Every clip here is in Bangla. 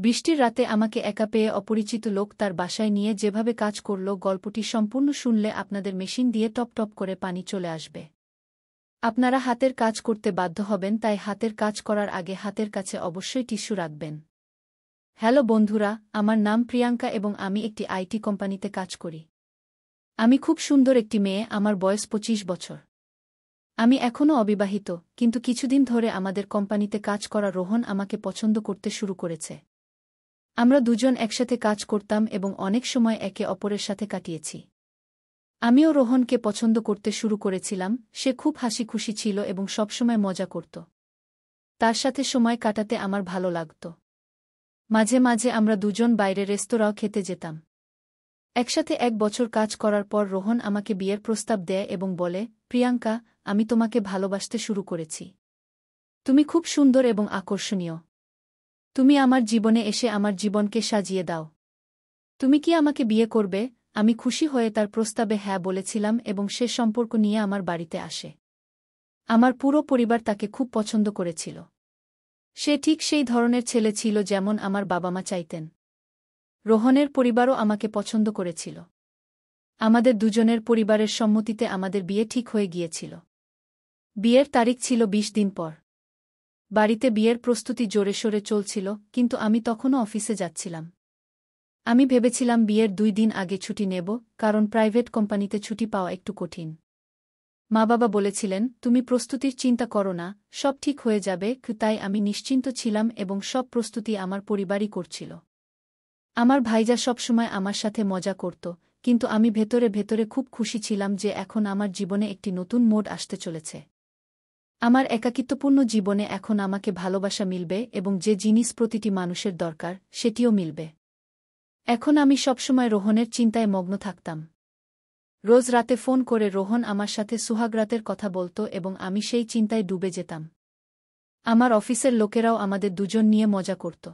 বৃষ্টির রাতে আমাকে একা পেয়ে অপরিচিত লোক তার বাসায় নিয়ে যেভাবে কাজ করল, গল্পটি সম্পূর্ণ শুনলে আপনাদের মেশিন দিয়ে টপ টপ করে পানি চলে আসবে। আপনারা হাতের কাজ করতে বাধ্য হবেন, তাই হাতের কাজ করার আগে হাতের কাছে অবশ্যই টিস্যু রাখবেন। হ্যালো বন্ধুরা, আমার নাম প্রিয়াঙ্কা এবং আমি একটি আইটি কোম্পানিতে কাজ করি। আমি খুব সুন্দর একটি মেয়ে, আমার বয়স 25 বছর। আমি এখনও অবিবাহিত, কিন্তু কিছুদিন ধরে আমাদের কোম্পানিতে কাজ করা রোহন আমাকে পছন্দ করতে শুরু করেছে। আমরা দুজন একসাথে কাজ করতাম এবং অনেক সময় একে অপরের সাথে কাটিয়েছি। আমিও রোহনকে পছন্দ করতে শুরু করেছিলাম। সে খুব হাসিখুশি ছিল এবং সবসময় মজা করত। তার সাথে সময় কাটাতে আমার ভালো লাগত। মাঝে মাঝে আমরা দুজন বাইরে রেস্তোরাঁও খেতে যেতাম। একসাথে 1 বছর কাজ করার পর রোহন আমাকে বিয়ের প্রস্তাব দেয় এবং বলে, প্রিয়াঙ্কা, আমি তোমাকে ভালোবাসতে শুরু করেছি। তুমি খুব সুন্দর এবং আকর্ষণীয়। তুমি আমার জীবনে এসে আমার জীবনকে সাজিয়ে দাও। তুমি কি আমাকে বিয়ে করবে? আমি খুশি হয়ে তার প্রস্তাবে হ্যাঁ বলেছিলাম এবং সে সম্পর্ক নিয়ে আমার বাড়িতে আসে। আমার পুরো পরিবার তাকে খুব পছন্দ করেছিল। সে ঠিক সেই ধরনের ছেলে ছিল যেমন আমার বাবা মা চাইতেন। রোহনের পরিবারও আমাকে পছন্দ করেছিল। আমাদের দুজনের পরিবারের সম্মতিতে আমাদের বিয়ে ঠিক হয়ে গিয়েছিল। বিয়ের তারিখ ছিল 20 দিন পর। বাড়িতে বিয়ের প্রস্তুতি জোরে সোরে চলছিল, কিন্তু আমি তখনও অফিসে যাচ্ছিলাম। আমি ভেবেছিলাম বিয়ের 2 দিন আগে ছুটি নেব, কারণ প্রাইভেট কোম্পানিতে ছুটি পাওয়া একটু কঠিন। মা বাবা বলেছিলেন, তুমি প্রস্তুতির চিন্তা করো না, সব ঠিক হয়ে যাবে। তাই আমি নিশ্চিন্ত ছিলাম এবং সব প্রস্তুতি আমার পরিবারই করছিল। আমার ভাইজা সবসময় আমার সাথে মজা করত, কিন্তু আমি ভেতরে ভেতরে খুব খুশি ছিলাম যে এখন আমার জীবনে একটি নতুন মোড় আসতে চলেছে। আমার একাকিত্বপূর্ণ জীবনে এখন আমাকে ভালোবাসা মিলবে এবং যে জিনিস প্রতিটি মানুষের দরকার সেটিও মিলবে। এখন আমি সবসময় রোহনের চিন্তায় মগ্ন থাকতাম। রোজ রাতে ফোন করে রোহন আমার সাথে সুহাগরাতের কথা বলত এবং আমি সেই চিন্তায় ডুবে যেতাম। আমার অফিসের লোকেরাও আমাদের দুজন নিয়ে মজা করত।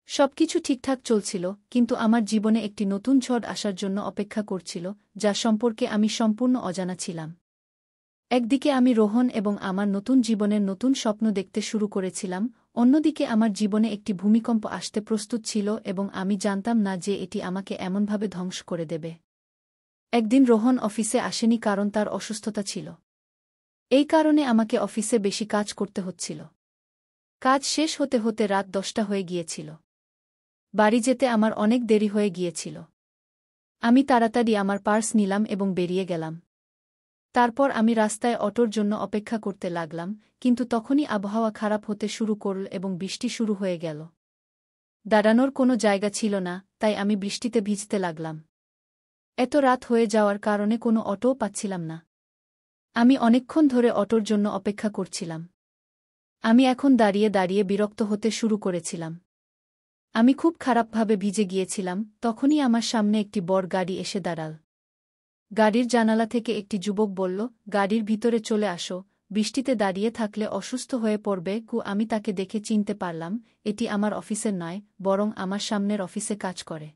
সবকিছু ঠিকঠাক চলছিল, কিন্তু আমার জীবনে একটি নতুন ঝড় আসার জন্য অপেক্ষা করছিল, যা সম্পর্কে আমি সম্পূর্ণ অজানা ছিলাম। একদিকে আমি রোহন এবং আমার নতুন জীবনের নতুন স্বপ্ন দেখতে শুরু করেছিলাম, অন্যদিকে আমার জীবনে একটি ভূমিকম্প আসতে প্রস্তুত ছিল এবং আমি জানতাম না যে এটি আমাকে এমনভাবে ধ্বংস করে দেবে। একদিন রোহন অফিসে আসেনি কারণ তার অসুস্থতা ছিল। এই কারণে আমাকে অফিসে বেশি কাজ করতে হচ্ছিল। কাজ শেষ হতে হতে রাত 10টা হয়ে গিয়েছিল। বাড়ি যেতে আমার অনেক দেরি হয়ে গিয়েছিল। আমি তাড়াতাড়ি আমার পার্স নিলাম এবং বেরিয়ে গেলাম। তারপর আমি রাস্তায় অটোর জন্য অপেক্ষা করতে লাগলাম, কিন্তু তখনই আবহাওয়া খারাপ হতে শুরু করল এবং বৃষ্টি শুরু হয়ে গেল। দাঁড়ানোর কোনো জায়গা ছিল না, তাই আমি বৃষ্টিতে ভিজতে লাগলাম। এত রাত হয়ে যাওয়ার কারণে কোনো অটোও পাচ্ছিলাম না। আমি অনেকক্ষণ ধরে অটোর জন্য অপেক্ষা করছিলাম। আমি এখন দাঁড়িয়ে দাঁড়িয়ে বিরক্ত হতে শুরু করেছিলাম। আমি খুব খারাপভাবে ভিজে গিয়েছিলাম। তখনই আমার সামনে একটি বড় গাড়ি এসে দাঁড়াল। গাড়ির জানালা থেকে একটি যুবক বলল, গাড়ির ভিতরে চলে আসো, বৃষ্টিতে দাঁড়িয়ে থাকলে অসুস্থ হয়ে পড়বে। আমি তাকে দেখে চিনতে পারলাম, এটি আমার অফিসের নয়, বরং আমার সামনের অফিসে কাজ করে।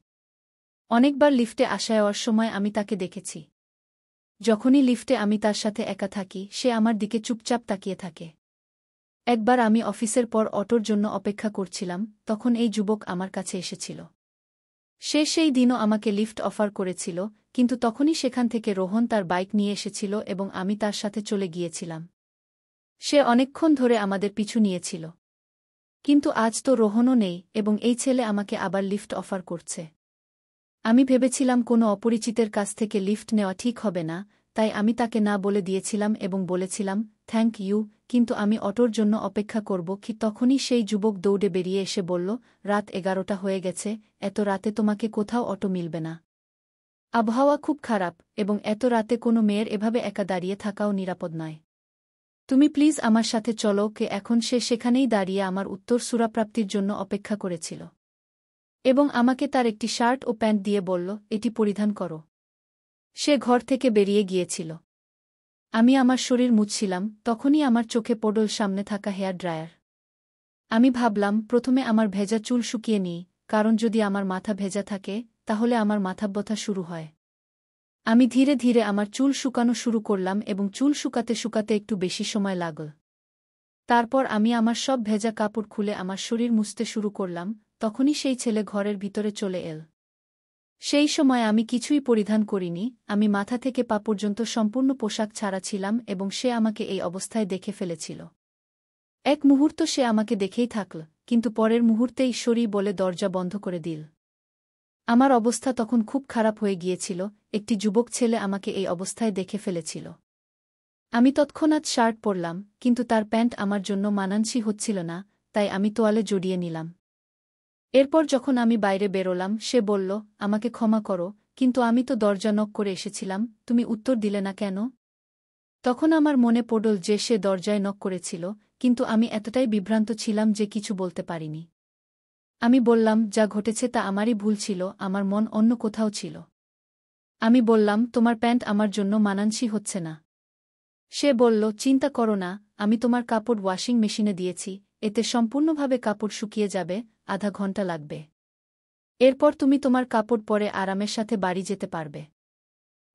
অনেকবার লিফটে আসা যাওয়ার সময় আমি তাকে দেখেছি। যখনই লিফটে আমি তার সাথে একা থাকি, সে আমার দিকে চুপচাপ তাকিয়ে থাকে। একবার আমি অফিসের পর অটোর জন্য অপেক্ষা করছিলাম, তখন এই যুবক আমার কাছে এসেছিল। সে সেই দিনও আমাকে লিফট অফার করেছিল, কিন্তু তখনই সেখান থেকে রোহন তার বাইক নিয়ে এসেছিল এবং আমি তার সাথে চলে গিয়েছিলাম। সে অনেকক্ষণ ধরে আমাদের পিছু নিয়েছিল। কিন্তু আজ তো রোহনও নেই এবং এই ছেলে আমাকে আবার লিফট অফার করছে। আমি ভেবেছিলাম কোনো অপরিচিতের কাছ থেকে লিফট নেওয়া ঠিক হবে না, তাই আমি তাকে না বলে দিয়েছিলাম এবং বলেছিলাম, থ্যাংক ইউ, কিন্তু আমি অটোর জন্য অপেক্ষা করব। তখনই সেই যুবক দৌড়ে বেরিয়ে এসে বলল, রাত 11টা হয়ে গেছে, এত রাতে তোমাকে কোথাও অটো মিলবে না। আবহাওয়া খুব খারাপ এবং এত রাতে কোনো মেয়ের এভাবে একা দাঁড়িয়ে থাকাও নিরাপদ নয়। তুমি প্লিজ আমার সাথে চলো। এখন সে সেখানেই দাঁড়িয়ে আমার উত্তর সুরাপ্রাপ্তির জন্য অপেক্ষা করেছিল এবং আমাকে তার একটি শার্ট ও প্যান্ট দিয়ে বলল, এটি পরিধান করো। সে ঘর থেকে বেরিয়ে গিয়েছিল। আমি আমার শরীর মুছছিলাম, তখনই আমার চোখে পড়ল সামনে থাকা হেয়ার ড্রায়ার। আমি ভাবলাম, প্রথমে আমার ভেজা চুল শুকিয়ে নিই, কারণ যদি আমার মাথা ভেজা থাকে তাহলে আমার মাথা ব্যথা শুরু হয়। আমি ধীরে ধীরে আমার চুল শুকানো শুরু করলাম এবং চুল শুকাতে শুকাতে একটু বেশি সময় লাগল। তারপর আমি আমার সব ভেজা কাপড় খুলে আমার শরীর মুছতে শুরু করলাম। তখনই সেই ছেলে ঘরের ভিতরে চলে এল। সেই সময় আমি কিছুই পরিধান করিনি, আমি মাথা থেকে পা পর্যন্ত সম্পূর্ণ পোশাক ছাড়া ছিলাম এবং সে আমাকে এই অবস্থায় দেখে ফেলেছিল। এক মুহূর্ত সে আমাকে দেখেই থাকল, কিন্তু পরের মুহূর্তেই সরি বলে দরজা বন্ধ করে দিল। আমার অবস্থা তখন খুব খারাপ হয়ে গিয়েছিল, একটি যুবক ছেলে আমাকে এই অবস্থায় দেখে ফেলেছিল। আমি তৎক্ষণাৎ শার্ট পরলাম, কিন্তু তার প্যান্ট আমার জন্য মানানসই হচ্ছিল না, তাই আমি তোয়ালে জড়িয়ে নিলাম। এরপর যখন আমি বাইরে বেরোলাম সে বলল, আমাকে ক্ষমা করো, কিন্তু আমি তো দরজা নক করে এসেছিলাম, তুমি উত্তর দিলে না কেন? তখন আমার মনে পড়ল যে সে দরজায় নক করেছিল, কিন্তু আমি এতটাই বিভ্রান্ত ছিলাম যে কিছু বলতে পারিনি। আমি বললাম, যা ঘটেছে তা আমারই ভুল ছিল, আমার মন অন্য কোথাও ছিল। আমি বললাম, তোমার প্যান্ট আমার জন্য মানানসই হচ্ছে না। সে বলল, চিন্তা করো না, আমি তোমার কাপড় ওয়াশিং মেশিনে দিয়েছি, এতে সম্পূর্ণভাবে কাপড় শুকিয়ে যাবে, আধা ঘন্টা লাগবে। এরপর তুমি তোমার কাপড় পরে আরামের সাথে বাড়ি যেতে পারবে।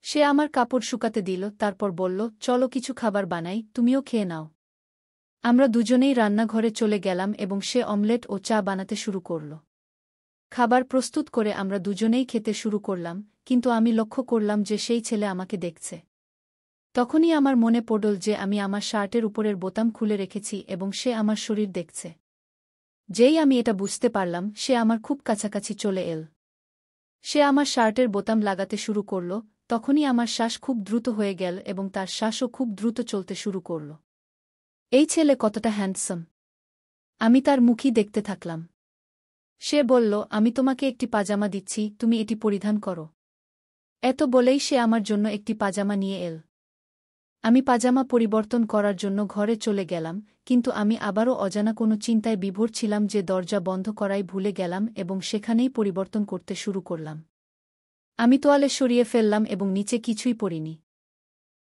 সে আমার কাপড় শুকাতে দিল, তারপর বলল, চলো কিছু খাবার বানাই, তুমিও খেয়ে নাও। আমরা দুজনেই রান্নাঘরে চলে গেলাম এবং সে অমলেট ও চা বানাতে শুরু করল। খাবার প্রস্তুত করে আমরা দুজনেই খেতে শুরু করলাম, কিন্তু আমি লক্ষ্য করলাম যে সেই ছেলে আমাকে দেখছে। তখনই আমার মনে পড়ল যে আমি আমার শার্টের উপরের বোতাম খুলে রেখেছি এবং সে আমার শরীর দেখছে। যেই আমি এটা বুঝতে পারলাম সে আমার খুব কাছাকাছি চলে এল। সে আমার শার্টের বোতাম লাগাতে শুরু করল, তখনই আমার শ্বাস খুব দ্রুত হয়ে গেল এবং তার শ্বাসও খুব দ্রুত চলতে শুরু করল। এই ছেলে কতটা হ্যান্ডসাম! আমি তার মুখই দেখতে থাকলাম। সে বলল, আমি তোমাকে একটি পাজামা দিচ্ছি, তুমি এটি পরিধান করো। এত বলেই সে আমার জন্য একটি পাজামা নিয়ে এল। আমি পাজামা পরিবর্তন করার জন্য ঘরে চলে গেলাম, কিন্তু আমি আবারও অজানা কোনো চিন্তায় বিভোর ছিলাম যে দরজা বন্ধ করাই ভুলে গেলাম এবং সেখানেই পরিবর্তন করতে শুরু করলাম। আমি তোয়ালে সরিয়ে ফেললাম এবং নিচে কিছুই পরিনি।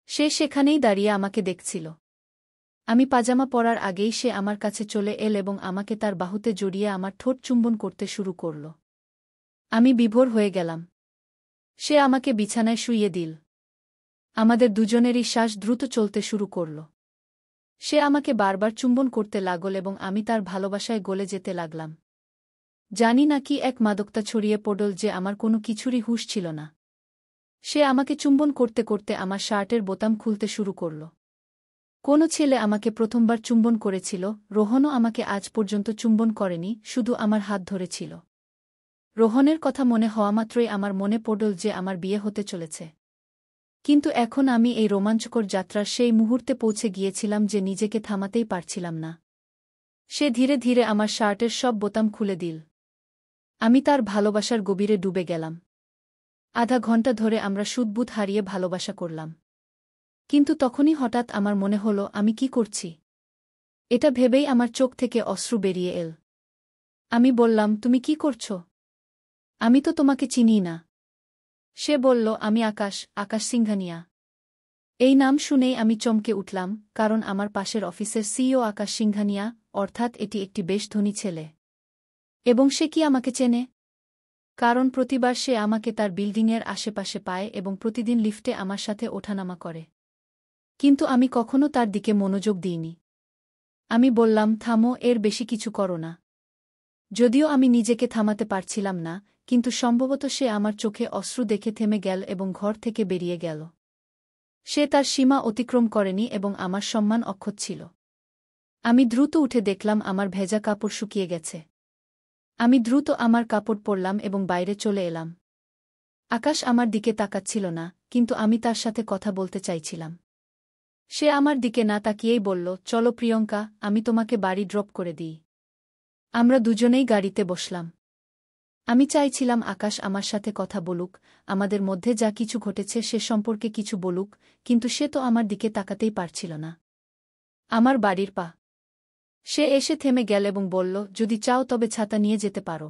সে সেখানেই দাঁড়িয়ে আমাকে দেখছিল। আমি পাজামা পরার আগেই সে আমার কাছে চলে এল এবং আমাকে তার বাহুতে জড়িয়ে আমার ঠোঁট চুম্বন করতে শুরু করল। আমি বিভোর হয়ে গেলাম। সে আমাকে বিছানায় শুইয়ে দিল। আমাদের দুজনেরই শ্বাস দ্রুত চলতে শুরু করল। সে আমাকে বারবার চুম্বন করতে লাগল এবং আমি তার ভালোবাসায় গলে যেতে লাগলাম। জানি না কি এক মাদকতা ছড়িয়ে পড়ল যে আমার কোনো কিছুরই হুঁশ ছিল না। সে আমাকে চুম্বন করতে করতে আমার শার্টের বোতাম খুলতে শুরু করল। কোনো ছেলে আমাকে প্রথমবার চুম্বন করেছিল, রোহনও আমাকে আজ পর্যন্ত চুম্বন করেনি, শুধু আমার হাত ধরেছিল। রোহনের কথা মনে হওয়া মাত্রই আমার মনে পড়ল যে আমার বিয়ে হতে চলেছে। কিন্তু এখন আমি এই রোমাঞ্চকর যাত্রার সেই মুহূর্তে পৌঁছে গিয়েছিলাম যে নিজেকে থামাতেই পারছিলাম না। সে ধীরে ধীরে আমার শার্টের সব বোতাম খুলে দিল। আমি তার ভালোবাসার গভীরে ডুবে গেলাম। আধা ঘন্টা ধরে আমরা সুদবুদ হারিয়ে ভালোবাসা করলাম। কিন্তু তখনই হঠাৎ আমার মনে হল, আমি কি করছি? এটা ভেবেই আমার চোখ থেকে অশ্রু বেরিয়ে এল। আমি বললাম, তুমি কি করছ? আমি তো তোমাকে চিনি না। সে বলল, আমি আকাশ, আকাশ সিংঘানিয়া। এই নাম শুনেই আমি চমকে উঠলাম, কারণ আমার পাশের অফিসের সিইও আকাশ সিংঘানিয়া, অর্থাৎ এটি একটি বেশ ধনী ছেলে। এবং সে কি আমাকে চেনে? কারণ প্রতিবার সে আমাকে তার বিল্ডিংয়ের আশেপাশে পায় এবং প্রতিদিন লিফটে আমার সাথে ওঠানামা করে। কিন্তু আমি কখনো তার দিকে মনোযোগ দিইনি। আমি বললাম, থামো, এর বেশি কিছু করো না। যদিও আমি নিজেকে থামাতে পারছিলাম না, কিন্তু সম্ভবত সে আমার চোখে অশ্রু দেখে থেমে গেল এবং ঘর থেকে বেরিয়ে গেল। সে তার সীমা অতিক্রম করেনি এবং আমার সম্মান অক্ষত ছিল। আমি দ্রুত উঠে দেখলাম আমার ভেজা কাপড় শুকিয়ে গেছে। আমি দ্রুত আমার কাপড় পরলাম এবং বাইরে চলে এলাম। আকাশ আমার দিকে তাকাচ্ছিল না, কিন্তু আমি তার সাথে কথা বলতে চাইছিলাম। সে আমার দিকে না তাকিয়েই বলল, চলো প্রিয়ঙ্কা, আমি তোমাকে বাড়ি ড্রপ করে দিই। আমরা দুজনেই গাড়িতে বসলাম। আমি চাইছিলাম আকাশ আমার সাথে কথা বলুক, আমাদের মধ্যে যা কিছু ঘটেছে সে সম্পর্কে কিছু বলুক, কিন্তু সে তো আমার দিকে তাকাতেই পারছিল না। আমার বাড়ির পা। সে এসে থেমে গেল এবং বলল, যদি চাও তবে ছাতা নিয়ে যেতে পারো।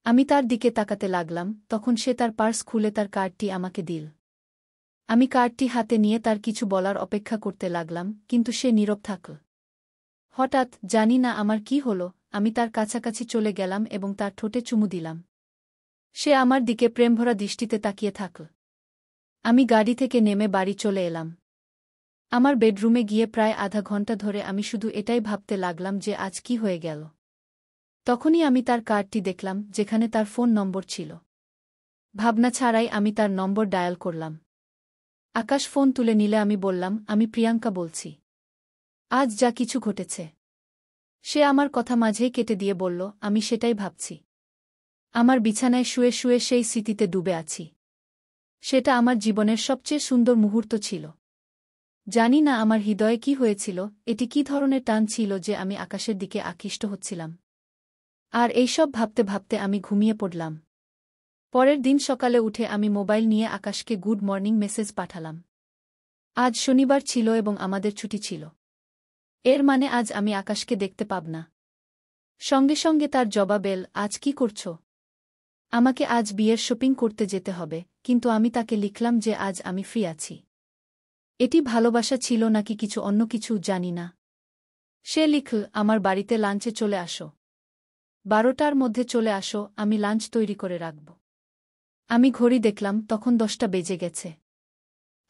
আমি তার দিকে তাকাতে লাগলাম, তখন সে তার পার্স খুলে তার কার্ডটি আমাকে দিল। আমি কার্ডটি হাতে নিয়ে তার কিছু বলার অপেক্ষা করতে লাগলাম, কিন্তু সে নীরব থাকল। হঠাৎ, জানি না আমার কি হল, আমি তার কাছাকাছি চলে গেলাম এবং তার ঠোঁটে চুমু দিলাম। সে আমার দিকে প্রেমভরা দৃষ্টিতে তাকিয়ে থাকল। আমি গাড়ি থেকে নেমে বাড়ি চলে এলাম। আমার বেডরুমে গিয়ে প্রায় আধা ঘন্টা ধরে আমি শুধু এটাই ভাবতে লাগলাম যে আজ কি হয়ে গেল। তখনই আমি তার কার্ডটি দেখলাম, যেখানে তার ফোন নম্বর ছিল। ভাবনা ছাড়াই আমি তার নম্বর ডায়াল করলাম। আকাশ ফোন তুলে নিলে আমি বললাম, আমি প্রিয়াঙ্কা বলছি। আজ যা কিছু ঘটেছে। সে আমার কথা মাঝেই কেটে দিয়ে বলল, আমি সেটাই ভাবছি। আমার বিছানায় শুয়ে শুয়ে সেই স্মৃতিতে ডুবে আছি। সেটা আমার জীবনের সবচেয়ে সুন্দর মুহূর্ত ছিল। জানি না আমার হৃদয়ে কি হয়েছিল, এটি কি ধরনের টান ছিল যে আমি আকাশের দিকে আকৃষ্ট হচ্ছিলাম। আর এইসব ভাবতে ভাবতে আমি ঘুমিয়ে পড়লাম। পরের দিন সকালে উঠে আমি মোবাইল নিয়ে আকাশকে গুড মর্নিং মেসেজ পাঠালাম। আজ শনিবার ছিল এবং আমাদের ছুটি ছিল। এর মানে আজ আমি আকাশকে দেখতে পাব না। সঙ্গে সঙ্গে তার জবাব এল, আজ কি করছ? আমাকে আজ বিয়ের শপিং করতে যেতে হবে, কিন্তু আমি তাকে লিখলাম যে আজ আমি ফ্রি আছি। এটি ভালোবাসা ছিল নাকি কিছু অন্য কিছু জানি না। সে লিখল, আমার বাড়িতে লাঞ্চে চলে আসো। 12টার মধ্যে চলে আসো, আমি লাঞ্চ তৈরি করে রাখব। আমি ঘড়ি দেখলাম, তখন 10টা বেজে গেছে।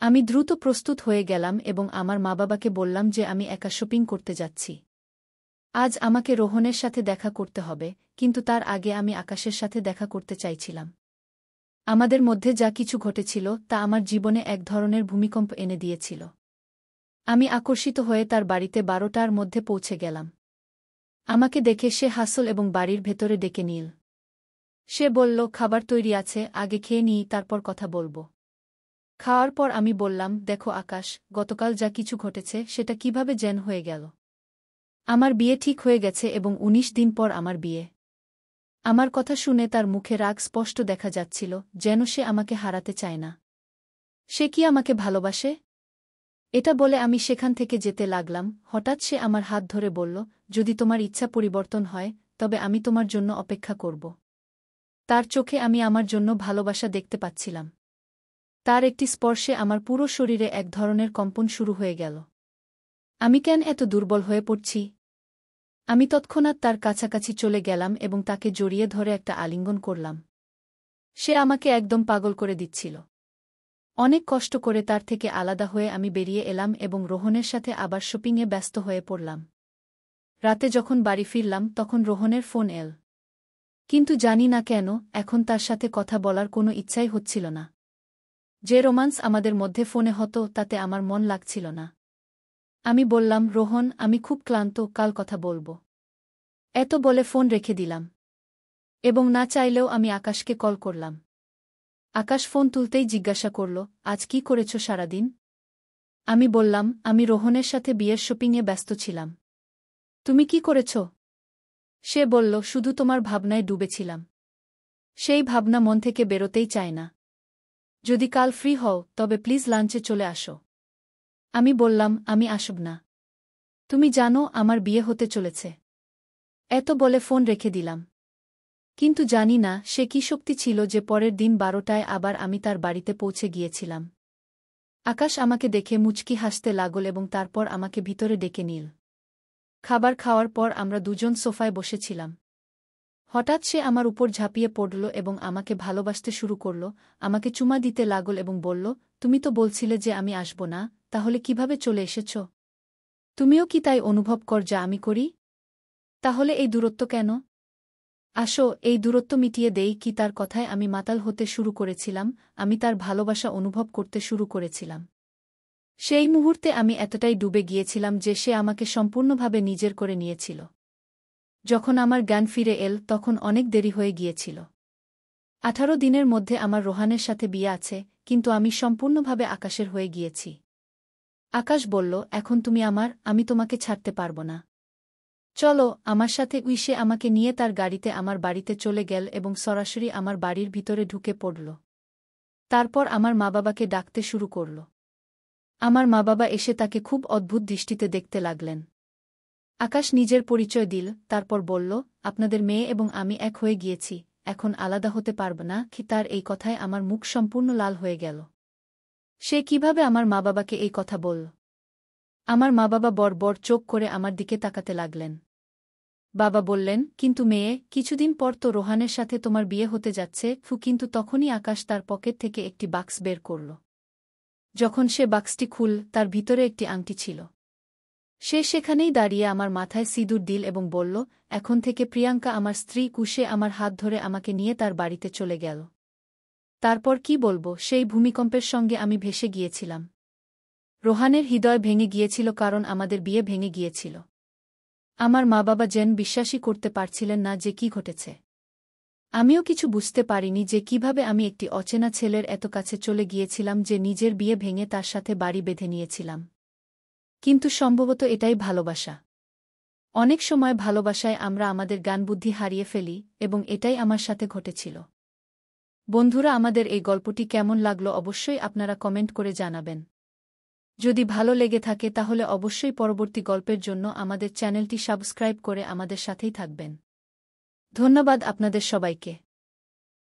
আমি দ্রুত প্রস্তুত হয়ে গেলাম এবং আমার মা-বাবাকে বললাম যে আমি একা শপিং করতে যাচ্ছি। আজ আমাকে রোহনের সাথে দেখা করতে হবে, কিন্তু তার আগে আমি আকাশের সাথে দেখা করতে চাইছিলাম। আমাদের মধ্যে যা কিছু ঘটেছিল তা আমার জীবনে এক ধরনের ভূমিকম্প এনে দিয়েছিল। আমি আকর্ষিত হয়ে তার বাড়িতে 12টার মধ্যে পৌঁছে গেলাম। আমাকে দেখে সে হাসল এবং বাড়ির ভেতরে ডেকে নিল। সে বলল, খাবার তৈরি আছে, আগে খেয়ে নিই, তারপর কথা বলব। খাওয়ার পর আমি বললাম, দেখো আকাশ, গতকাল যা কিছু ঘটেছে সেটা কিভাবে যেন হয়ে গেল। আমার বিয়ে ঠিক হয়ে গেছে এবং 19 দিন পর আমার বিয়ে। আমার কথা শুনে তার মুখে রাগ স্পষ্ট দেখা যাচ্ছিল, যেন সে আমাকে হারাতে চায় না। সে কি আমাকে ভালোবাসে? এটা বলে আমি সেখান থেকে যেতে লাগলাম। হঠাৎ সে আমার হাত ধরে বলল, যদি তোমার ইচ্ছা পরিবর্তন হয়, তবে আমি তোমার জন্য অপেক্ষা করব। তার চোখে আমি আমার জন্য ভালোবাসা দেখতে পাচ্ছিলাম। তার একটি স্পর্শে আমার পুরো শরীরে এক ধরনের কম্পন শুরু হয়ে গেল। আমি কেন এত দুর্বল হয়ে পড়ছি? আমি তৎক্ষণাৎ তার কাছাকাছি চলে গেলাম এবং তাকে জড়িয়ে ধরে একটা আলিঙ্গন করলাম। সে আমাকে একদম পাগল করে দিচ্ছিল। অনেক কষ্ট করে তার থেকে আলাদা হয়ে আমি বেরিয়ে এলাম এবং রোহনের সাথে আবার শপিংয়ে ব্যস্ত হয়ে পড়লাম। রাতে যখন বাড়ি ফিরলাম তখন রোহনের ফোন এল। কিন্তু জানি না কেন, এখন তার সাথে কথা বলার কোনো ইচ্ছাই হচ্ছিল না। যে রোমান্স আমাদের মধ্যে ফোনে হতো তাতে আমার মন লাগছিল না। আমি বললাম, রোহন, আমি খুব ক্লান্ত, কাল কথা বলবো। এত বলে ফোন রেখে দিলাম। এবং না চাইলেও আমি আকাশকে কল করলাম। আকাশ ফোন তুলতেই জিজ্ঞাসা করল, আজ কি করেছ সারাদিন? আমি বললাম, আমি রোহনের সাথে বিয়ের শপিংয়ে ব্যস্ত ছিলাম। তুমি কি করেছ? সে বলল, শুধু তোমার ভাবনায় ডুবেছিলাম। সেই ভাবনা মন থেকে বেরোতেই চায় না। যদি কাল ফ্রি হও তবে প্লিজ লাঞ্চে চলে আসো। আমি বললাম, আমি আসব না। তুমি জানো আমার বিয়ে হতে চলেছে। এত বলে ফোন রেখে দিলাম। কিন্তু জানি না সে কি শক্তি ছিল যে পরের দিন 12টায় আবার আমি তার বাড়িতে পৌঁছে গিয়েছিলাম। আকাশ আমাকে দেখে মুচকি হাসতে লাগল এবং তারপর আমাকে ভিতরে ডেকে নিল। খাবার খাওয়ার পর আমরা দুজন সোফায় বসেছিলাম। হঠাৎ সে আমার উপর ঝাঁপিয়ে পড়ল এবং আমাকে ভালোবাসতে শুরু করল, আমাকে চুমা দিতে লাগল এবং বলল, তুমি তো বলছিলে যে আমি আসব না, তাহলে কিভাবে চলে এসেছ? তুমিও কি তাই অনুভব কর যা আমি করি? তাহলে এই দূরত্ব কেন? আসো, এই দূরত্ব মিটিয়ে দেই কি? তার কথায় আমি মাতাল হতে শুরু করেছিলাম, আমি তার ভালোবাসা অনুভব করতে শুরু করেছিলাম। সেই মুহূর্তে আমি এতটাই ডুবে গিয়েছিলাম যে সে আমাকে সম্পূর্ণভাবে নিজের করে নিয়েছিল। যখন আমার জ্ঞান ফিরে এল তখন অনেক দেরি হয়ে গিয়েছিল। 18 দিনের মধ্যে আমার রোহানের সাথে বিয়ে আছে, কিন্তু আমি সম্পূর্ণভাবে আকাশের হয়ে গিয়েছি। আকাশ বলল, এখন তুমি আমার, আমি তোমাকে ছাড়তে পারব না। চলো আমার সাথে। সে আমাকে নিয়ে তার গাড়িতে আমার বাড়িতে চলে গেল এবং সরাসরি আমার বাড়ির ভিতরে ঢুকে পড়ল। তারপর আমার মা-বাবাকে ডাকতে শুরু করল। আমার মা-বাবা এসে তাকে খুব অদ্ভুত দৃষ্টিতে দেখতে লাগলেন। আকাশ নিজের পরিচয় দিল, তারপর বলল, আপনাদের মেয়ে এবং আমি এক হয়ে গিয়েছি, এখন আলাদা হতে পারব না। তার এই কথায় আমার মুখ সম্পূর্ণ লাল হয়ে গেল। সে কিভাবে আমার মা-বাবাকে এই কথা বলল? আমার মা-বাবা বড় চোখ করে আমার দিকে তাকাতে লাগলেন। বাবা বললেন, কিন্তু মেয়ে, কিছুদিন পর তো রোহানের সাথে তোমার বিয়ে হতে যাচ্ছে। কিন্তু তখনই আকাশ তার পকেট থেকে একটি বাক্স বের করল। যখন সে বাক্সটি খুল, তার ভিতরে একটি আংটি ছিল। সে সেখানেই দাঁড়িয়ে আমার মাথায় সিঁদুর দিল এবং বলল, এখন থেকে প্রিয়াঙ্কা আমার স্ত্রী। কুশে আমার হাত ধরে আমাকে নিয়ে তার বাড়িতে চলে গেল। তারপর কি বলবো, সেই ভূমিকম্পের সঙ্গে আমি ভেসে গিয়েছিলাম। রোহানের হৃদয় ভেঙে গিয়েছিল, কারণ আমাদের বিয়ে ভেঙে গিয়েছিল। আমার মা-বাবা যেন বিশ্বাসই করতে পারছিলেন না যে কি ঘটেছে। আমিও কিছু বুঝতে পারিনি যে কিভাবে আমি একটি অচেনা ছেলের এত কাছে চলে গিয়েছিলাম যে নিজের বিয়ে ভেঙে তার সাথে বাড়ি বেঁধে নিয়েছিলাম। কিন্তু সম্ভবত এটাই ভালোবাসা। অনেক সময় ভালোবাসায় আমরা আমাদের জ্ঞানবুদ্ধি হারিয়ে ফেলি, এবং এটাই আমার সাথে ঘটেছিল। বন্ধুরা, আমাদের এই গল্পটি কেমন লাগলো অবশ্যই আপনারা কমেন্ট করে জানাবেন। যদি ভালো লেগে থাকে তাহলে অবশ্যই পরবর্তী গল্পের জন্য আমাদের চ্যানেলটি সাবস্ক্রাইব করে আমাদের সাথেই থাকবেন। ধন্যবাদ আপনাদের সবাইকে।